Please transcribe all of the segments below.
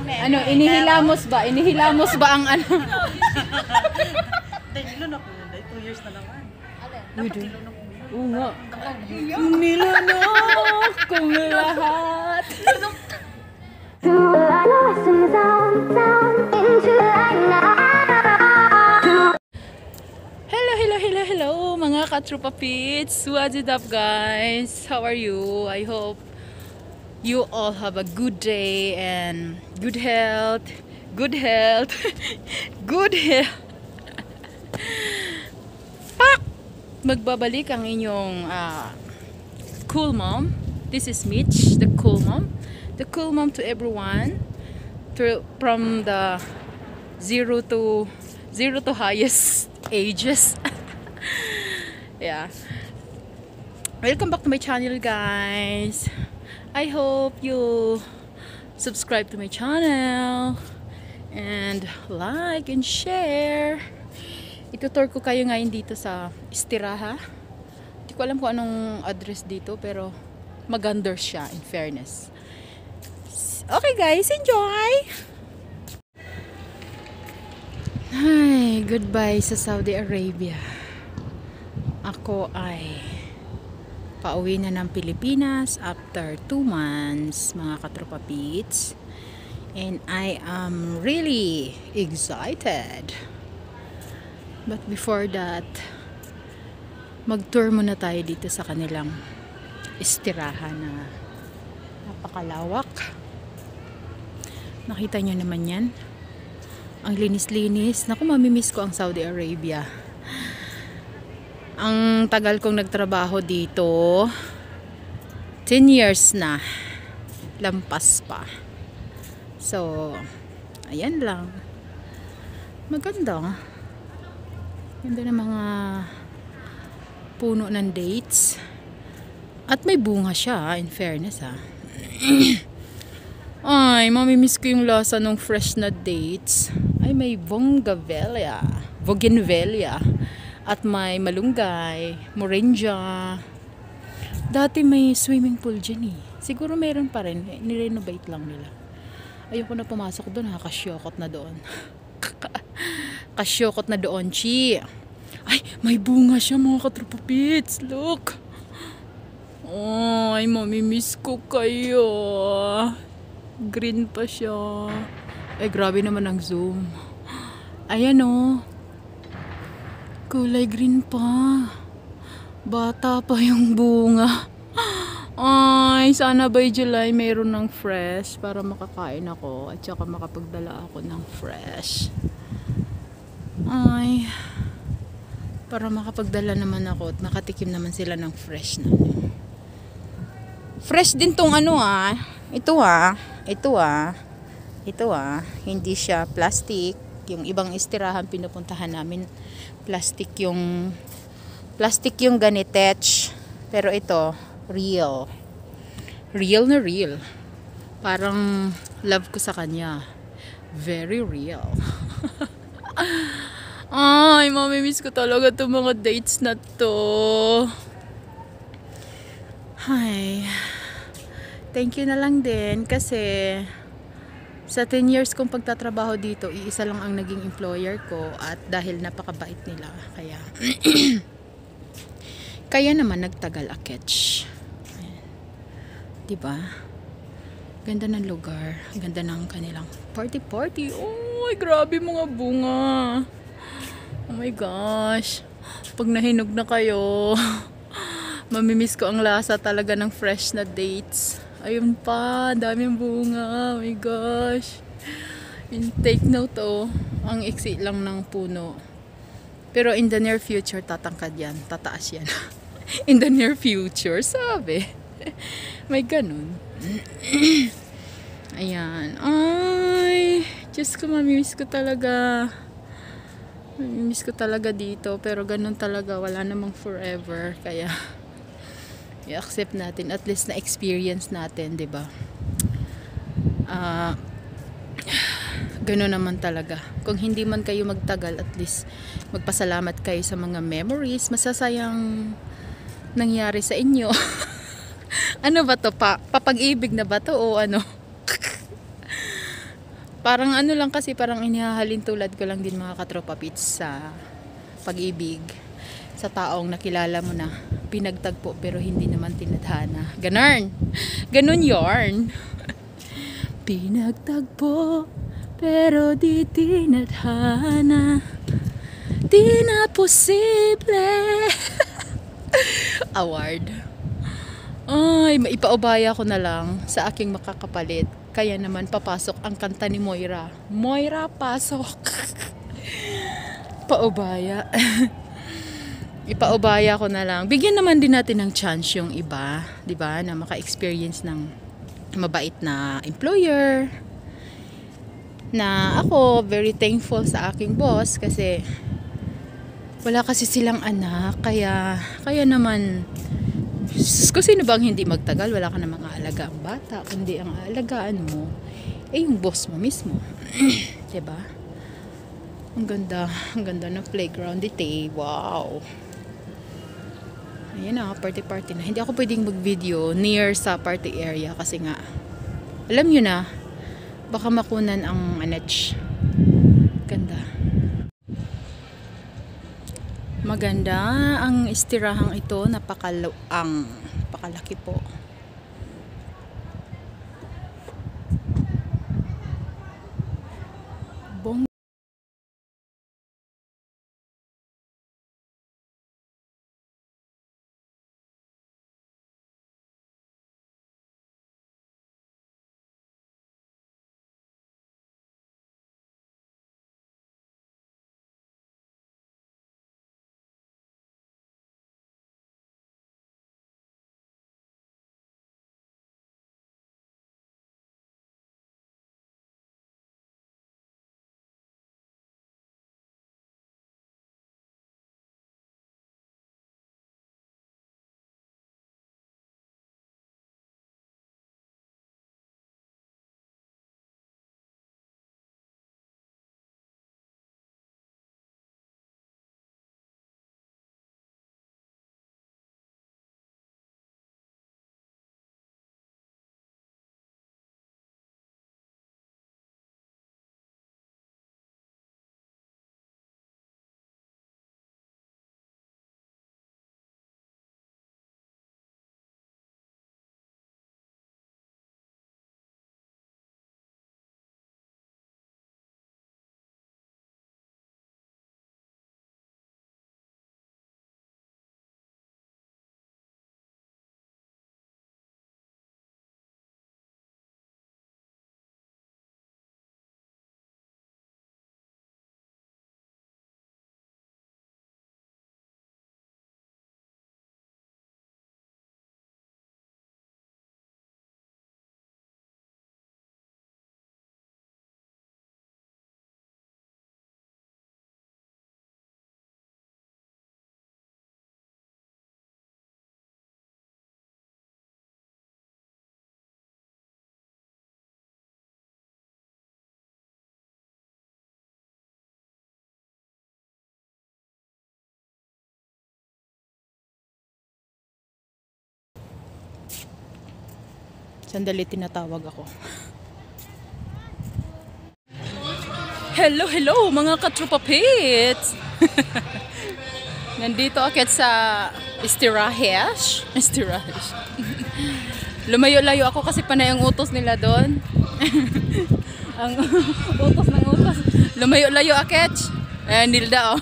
Ano, inihilamos ba? Inihilamos ba ang ano? Dahil nilunok mo yun. 2 years na naman. Dapat nilunok mo yun. Oo nga. Nilunok kong lahat. Hello, mga Katrupa Pits. What's it up, guys? How are you? I hope you all have a good day and good health. Good health. Good health. Pak! Magbabalik ang inyong cool mom. This is Mitch, the cool mom. The cool mom to everyone. From the zero to highest ages. Yeah. Welcome back to my channel, guys. I hope you subscribe to my channel and like and share. Itutur ko kayo ngayon dito sa Istiraha. Hindi ko alam kung anong address dito, pero maganda siya, in fairness. Okay, guys, enjoy! Hi, goodbye sa Saudi Arabia. Ako ay pauwi na ng Pilipinas after 2 months, mga Katrupa Pits. And I am really excited. But before that, mag-tour muna tayo dito sa kanilang istirahan na napakalawak. Nakita nyo naman yan. Ang linis-linis. Naku, mamimiss ko ang Saudi Arabia. Ang tagal kong nagtrabaho dito, 10 years na. Lampas pa. So, ayan lang. Maganda. Ganda ng mga puno ng dates. At may bunga siya, in fairness ha. Ay, mamimiss ko yung lasa ng fresh na dates. Ay, may bougainvillea. At may malunggay, moringa. Dati may swimming pool dyan eh. Siguro meron pa rin. Nirenovate lang nila. Ayoko na pumasok doon ha. Kasyokot na doon. Kasyokot na doon, chi. Ay, may bunga siya, mga Katrupa Pits. Look. Ay, mamimiss ko kayo. Green pa siya. Ay, grabe naman ang zoom. Ayan o. Kulay green pa. Bata pa yung bunga. Ay, sana by July mayroon ng fresh para makakain ako at saka makapagdala ako ng fresh. Ay, para makapagdala naman ako at makatikim naman sila ng fresh na. Fresh din tong ano ah. Ito hindi siya plastic. Yung ibang istirahan pinupuntahan namin, plastic yung ganitech. Pero ito, real na real. Parang love ko sa kanya. Very real. Ay, mamimiss ko talaga itong mga dates na to. Hi. Thank you na lang din kasi sa 10 years kong pagtatrabaho dito, iisa lang ang naging employer ko at dahil napakabait nila, kaya naman nagtagal aketch. Diba? Ganda ng lugar, ganda ng kanilang party. Oh, grabe mga bunga. Oh my gosh. Pag nahinog na kayo, mamimiss ko ang lasa talaga ng fresh na dates. Ayun pa, daming bunga. Oh my gosh. Take note oh. Ang iksi lang ng puno. Pero in the near future, tatangkad yan. Tataas yan. In the near future, sabi. May ganun. Ayan. Ay, Diyos ko, mamimiss ko talaga. Mamimiss ko talaga dito. Pero ganun talaga. Wala namang forever. Kaya i-accept natin, at least na experience natin, 'di ba? Gano'n naman talaga. Kung hindi man kayo magtagal, at least magpasalamat kayo sa mga memories, masasayang nangyari sa inyo. Ano ba to? Papag-ibig na ba to o ano? Parang ano lang kasi, parang inihahalin tulad ko lang din mga katropa pits sa pag-ibig. Sa taong nakilala mo na, pinagtagpo pero hindi naman tinadhana. Ganun! Ganun yarn! Pinagtagpo pero di tinadhana. Di na posible. Award. Ay, maipaubaya ko na lang sa aking makakapalit. Kaya naman papasok ang kanta ni Moira. Moira, pasok. Paubaya. Ipaubaya ko na lang. Bigyan naman din natin ng chance yung iba, 'di ba? Na maka-experience ng mabait na employer. Na ako very thankful sa aking boss kasi wala kasi silang anak, kaya naman kung sino bang hindi magtagal, wala ka namang aalagaan bata, kundi ang aalagaan mo yung boss mo mismo. 'Di ba? Ang ganda ng playground dito. Wow. Ayan na, party na. Hindi ako pwedeng mag-video near sa party area kasi nga alam nyo na, baka makunan ang anech. Ganda. Maganda ang istirahang ito, napakalaki po. Bong Sandali, tinatawag ako. Hello mga katropa pits! Nandito akit sa Istirahesh. Lumayo-layo ako kasi panay ang utos nila doon. Ang utos ng utos. Lumayo-layo akit. Nilda oh.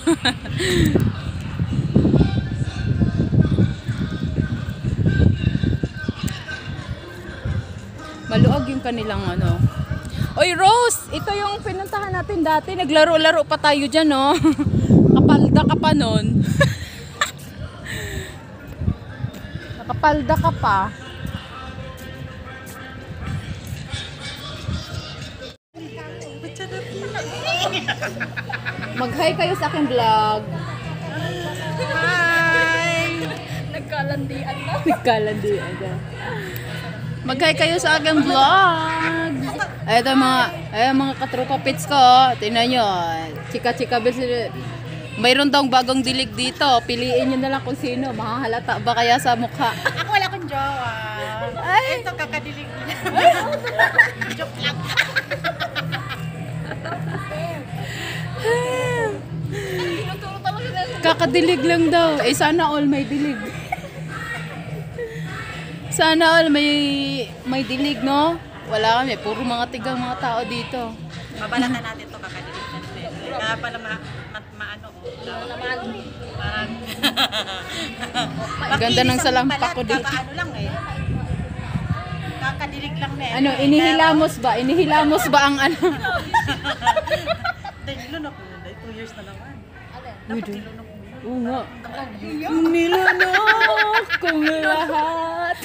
Maluag yung kanilang ano. Oy Rose, ito yung pinuntahan natin dati. Naglaro-laro pa tayo dyan, no? Kapalda ka pa nun. Nakapalda ka pa. Mag-hi kayo sa aking vlog. Hi! Nagkalandian na. Nagkalandian na. Mag-hi kayo sa aking vlog. Ito mga katropa pits ko. Tingnan nyo. Chika-chika. Mayroon daw bagong dilig dito. Piliin nyo na lang kung sino. Mahahalata ba kaya sa mukha? Ako wala akong jowa. Ay! Ito kakadilig niya. Joke lang. Kakadilig lang daw. Eh, sana all may dilig. Sana all may dilig, no? Wala kami. Puro mga tigang mga tao dito. Mabalatan natin to kakadilig natin. Kaya pala maano parang Ganda ng salampak ko dito. Kakaano lang eh. Kakadilig lang na eh. Ano, inihilamos ba? Inihilamos ba ang ano? Dahil nilunok mo. Dahil 2 years na naman. Dapat nilunok mo. Oo nga. Nilunok kong lahat.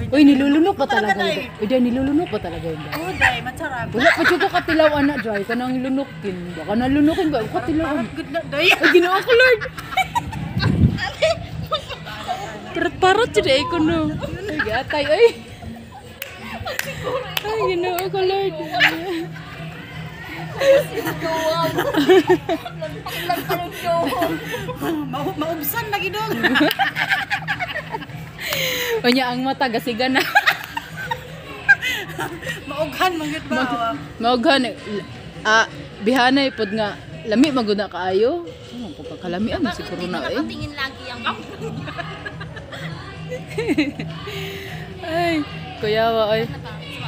Uy, nilulunok pa talaga yun. Uy, dahil nilulunok pa talaga yun. Oo, dahil masarap. Wala pa siya katilaw, anak, dahil ka nang lunukin. Baka nalunukin ba? Katilaw. Good na, dahil. Ay, ginawa ko, Lord. Parot siya ko, no. Ay, gatay, ay. Ay, ginawa ko, Lord. Maubsan lagi dong. O niya, ang mata, gasiga na. Maughan mangit ba? Maughan, bihanay pod nga, lami maguna kaayo. Pagkakalamian, siguro na eh. Nakatingin lagi ang Ay, kuyawa, ay.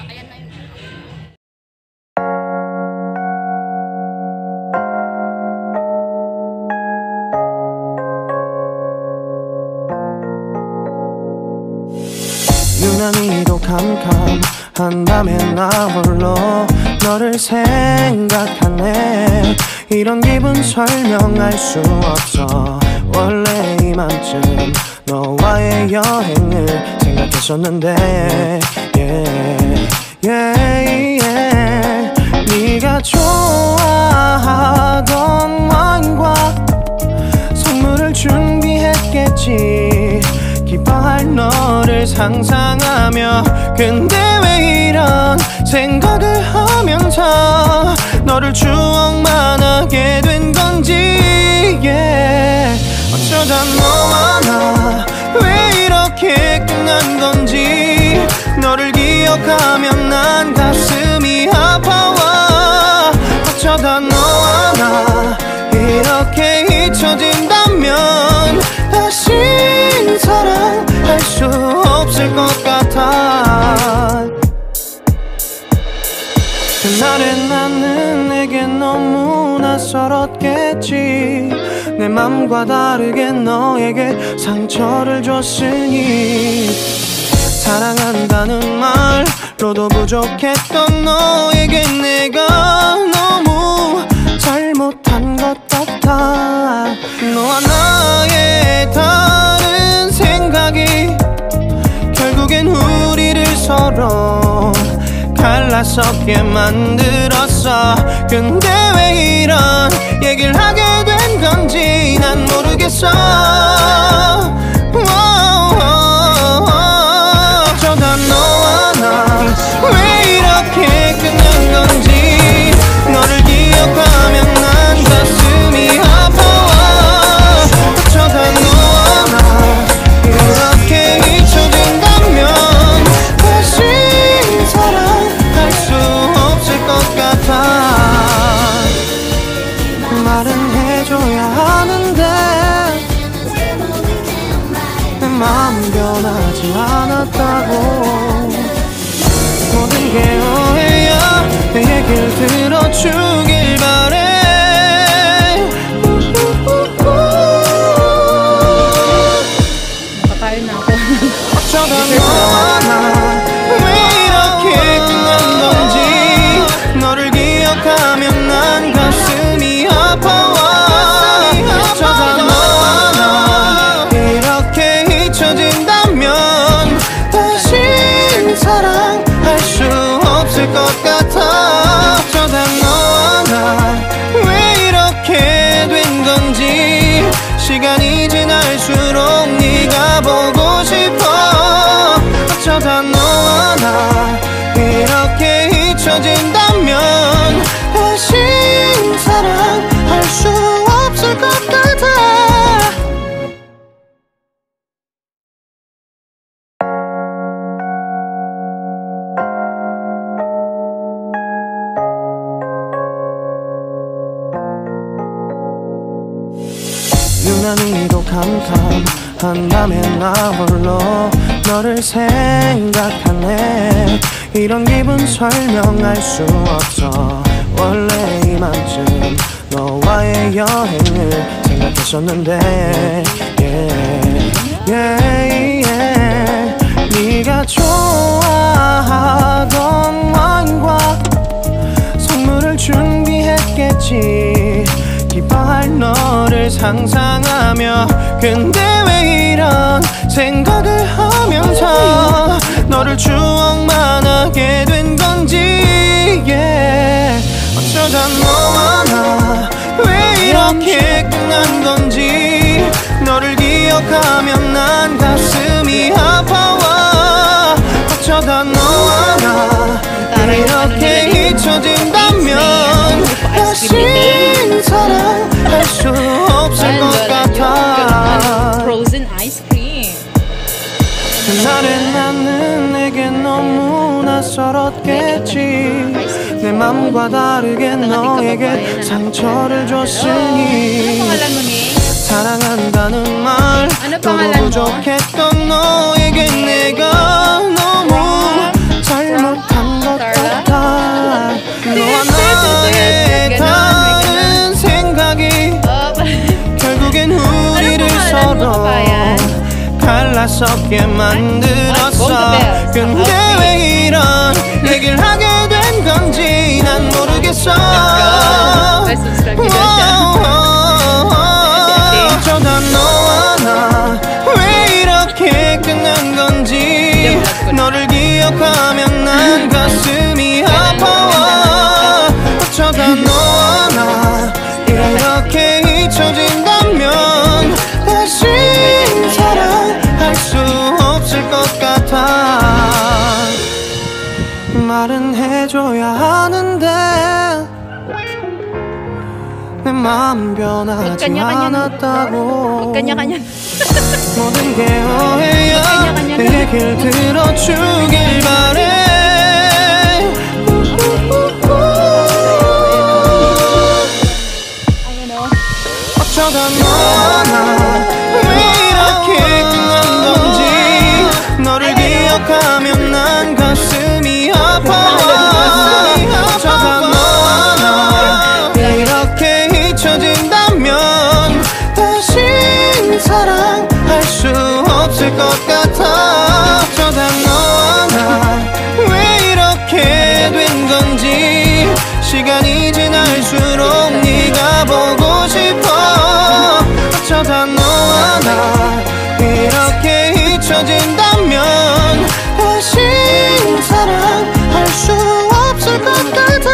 ayan na yun. 유난히도 캄캄한 밤에 나 홀로 너를 생각하네. 이런 기분 설명할 수 없어. 원래 이맘쯤 너와의 여행을 생각했었는데 yeah, yeah, yeah. 네가 좋아하던 와인과 선물을 준비했겠지. 기뻐할 너를 상상하며 근데 왜 이런 생각을 하면서 너를 추억만 하게 된 건지 yeah. 어쩌다 너와 나 왜 이렇게 끝난 건지 너를 기억하면 난 가슴이 아파와 어쩌다 너와 나 이렇게 잊혀진다면 다시 사랑할 수 없을 것 같아. 그날의 나는 내게 너무 낯설었겠지. 내 맘과 다르게 너에게 상처를 줬으니 사랑한다는 말로도 부족했던 너에게 내가 너무 잘못한 것 같아. 너와 나의 다른 생각이 결국엔 우리를 서로 갈라서게 만들었어. 근데 왜 이런 얘기를 하게 된 건지 난 모르겠어. 어쩌다 너와 나 왜 이렇게 끝난 건지 너를 기억하면 난 가슴이 아파와 어쩌다 너와 나 이렇게 잊혀진다면 다시 사랑할 수 없을 것 같아. 말은 해줘야 하는데 내 마음 변하지 않았다고. 모든 게 오해야 내 얘길 들어주길 바래. Nakakain na ako. 어쩌다 너와 나 왜 이렇게 끝난 건지 너를 기억하면 난 가슴이 아파와 어쩌다 너와 나 이렇게 잊혀진다면 다시 사랑할 수 없을 것 같아. 어쩌다 너와 유난히도 캄캄한다면 나 홀로 너를 생각하네. 이런 기분 설명할 수 없어. 원래 이맘쯤 너와의 여행을 생각했었는데 네가 좋아하던 와인과 선물을 준비했겠지. 기뻐할 너를 상상하며. 근데 왜 이런 생각을 하면서 너를 추억만 하게 된 건지. 어쩌다 너와 나 왜 이렇게 끝난 건지. 너를 기억하면 난 가슴이 아파와. 어쩌다 너와 나 이렇게 잊혀진다면 다시 사랑할 수 없을 것 같아. Frozen ice cream. 그날의 나는 내게 너무 낯설었겠지. 내 맘과 다르게 너에게 상처를 줬으니. Pangalan mo ni? 사랑한다는 말 Ano 너도 pangalan mo? 부족했던 너에게 내가 너무 잘못한 것 같아. 너와 나의 다른 생각이 결국엔 우리를 서로 갈라서게 만들었어. 근데 왜 이런 얘기를 하게 된 건지 난 모르겠어. 어쩌다 너와 나 왜 이렇게 끝난 건지. 너를 기억하면 난 가슴이 아파와. 어쩌다 너와 나 이렇게 잊혀진다면 다시 사랑할 수 없을 것 같아. 말은 해줘야 하는데 내 마음 변하지 않았다고. Kanya-kanya. 모든 게 오해야. 내 얘길 들어주길 바래. 어쩌다 너와 나 왜 이렇게 끝난 건지. 너를 기억하면 난 가슴이 아파와. 어쩌다 너와 나 이렇게 잊혀진다면 다시 사랑할 수 없을 것 같아. 어쩌다 너와 나 왜 이렇게 된 건지. 시간이 지날수록 네가 보고 싶어. 어쩌다 너와 나 이렇게 잊혀진다면 다시 사랑할 수 없을 것 같아.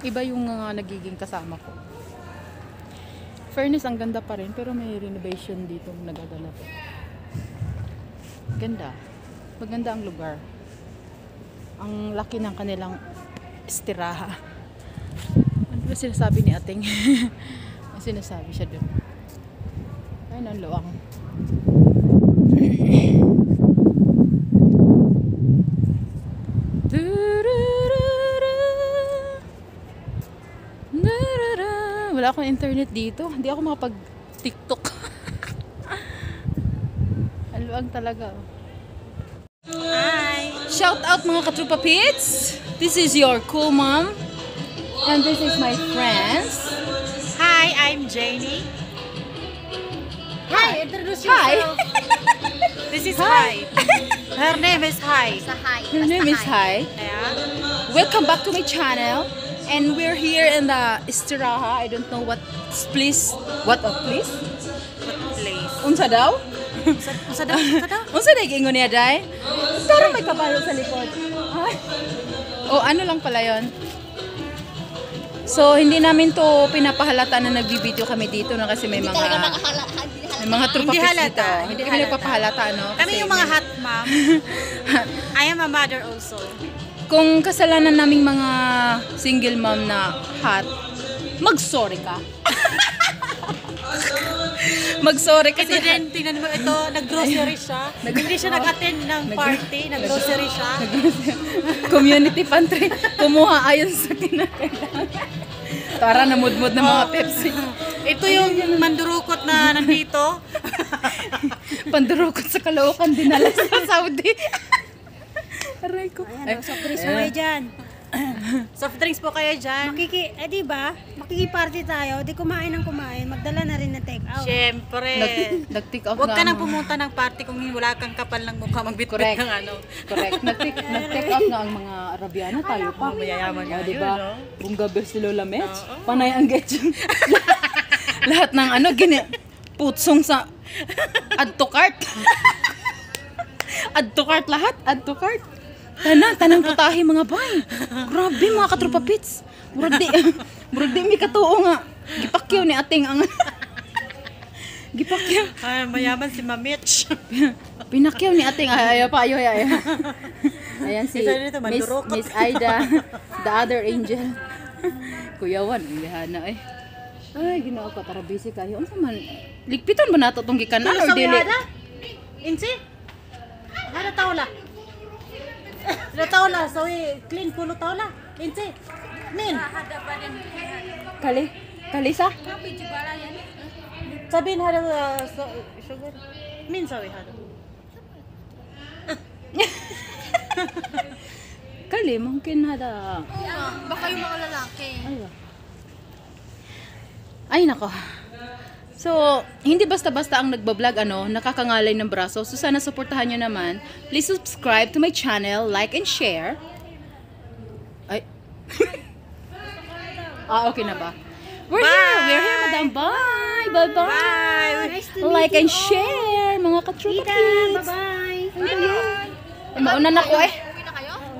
Iba yung nagiging kasama ko. Fairness, ang ganda pa rin, pero may renovation dito nagaganap. Ganda. Maganda ang lugar. Ang laki ng kanilang istiraha. Ano ba sinasabi ni ating? May sinasabi siya doon. Ayun ang luwang. Wala akong internet dito. Hindi ako makapag-TikTok. Aluang talaga. Hi! Shout out mga Katrupa Pits! This is your cool mom. And this is my friends. Hi, I'm Janie. Hi, introduce Hi! yourself. This is Hi. Her name is Hi. Her name is Hai. Yeah. Welcome back to my channel. And we're here in the Istiraha. I don't know what place. What a place? Place. Unsa daw? Unsa daw? Unsa daw? Unsa day gingon niya day? Parang may kabayo sa likod. Ay. O ano lang pala yon. So hindi namin to pinapahalata na nagbi-video kami dito na kasi may mga trupa Hindi pits halata. dito. Hindi kami nagpapahalata, no? Kami Kasi yung mga hot mom. I am a mother also. kung kasalanan naming mga single mom na hot, mag-sorry ka. Mag-sorry kasi Ito din, tingnan mo ito, nag-grocery siya. Hindi siya nag-attend ng party, nag-grocery siya. community pantry. Kumuha ayon sa kinakailangan. Tara, namudmod ng mga Pepsi. Ito yung mandurukot na nandito. Pandurukot sa Caloocan, dinala sa Saudi. Aray ko. Ayan, soft drinks mo kayo dyan. Soft drinks po kayo dyan. Diba? Makikiparty tayo, di kumain ng kumain, magdala na rin na take out. Siyempre. Nag-pick up Huwag nga ka nang ang- pumunta ng party kung wala kang kapal ng mukha magbitbit Correct. ng ano. Correct. Nag-pick up nga ang mga Arabiano, tayo pa. Mayayaman nga Oh, diba? yun, no? Bunga si Lola Metz. Panay ang getchon. Lahat ng ano, putsong sa add to cart. Add to cart lahat. Add to cart. Tanang putahe mga bay. Grabe mga katropa pits. Murag di may katuo nga. Gipakyaw ni ating ang gipakyaw. Ay, mayaman si Mamitch. Pinakyaw ni ating ayaw. Ayan si Isa dito, mandurukot. Miss Aida, the other angel. Kuyawan, ang lihana eh. Ay, ginoo ko, tara busy kayo. Ano man, ligpitan ba nato itong gikanan or Sawi dili? hada? Insi? Hada tawla. Hada tawla, sawi clean pulo tawla. Insi? Min? Kalisa? Sabihin hada sugar. Min sawi hada. Kali, mungkin hada. Baka yung mga lalaki. Ay, nako. So, hindi basta-basta ang nagbablog, nakakangalay ng braso. So, sana supportahan nyo naman. Please subscribe to my channel, like and share. Ay. Okay na ba? We're here, madam. Bye! Bye-bye! Nice to meet Like you and all. share, mga katropa Tita, kids. bye-bye. Mauna na ko eh.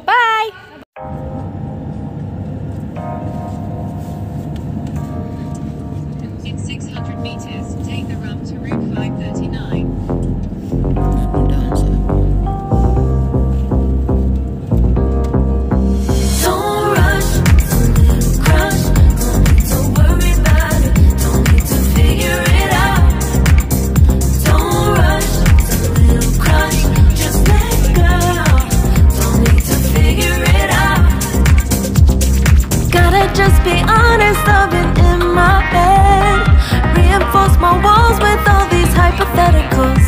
Bye! In 600 meters, take the ramp to Route 539. Don't rush, crush, don't worry about it, don't need to figure it out. Don't rush, crush, just let go, don't need to figure it out. Gotta just be honest, I've been in my head, reinforce my walls with all these hypotheticals.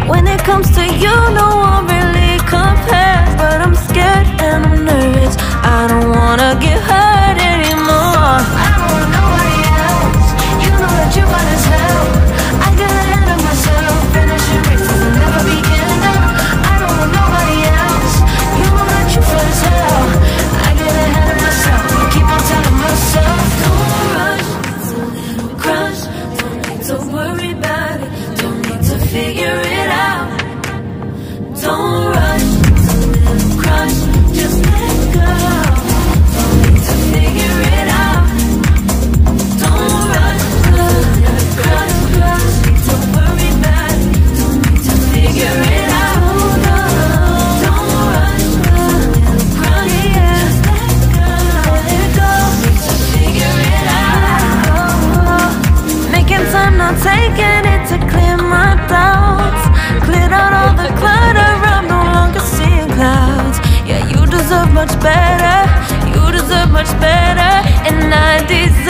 When it comes to you, no one really compares, but I'm scared and I'm nervous. I don't wanna get hurt anymore. I don't want nobody else. You know that you got as hell. I got ahead of myself, finishing races will never begin. I don't want nobody else. You know that you got as hell. I got ahead of myself, I keep on telling myself, don't rush, crush, don't need to worry about it, don't need to figure it out. Don't rush, crush, just let go. Don't need to figure it out. Don't rush, crush, don't worry about it. Don't need to figure it out. Don't rush, crush, just let go. Don't need to figure it out. Making time, not taking it to clear my doubts. Cleared out all the clutter, I'm no longer seeing clouds. Yeah, you deserve much better, you deserve much better, and I deserve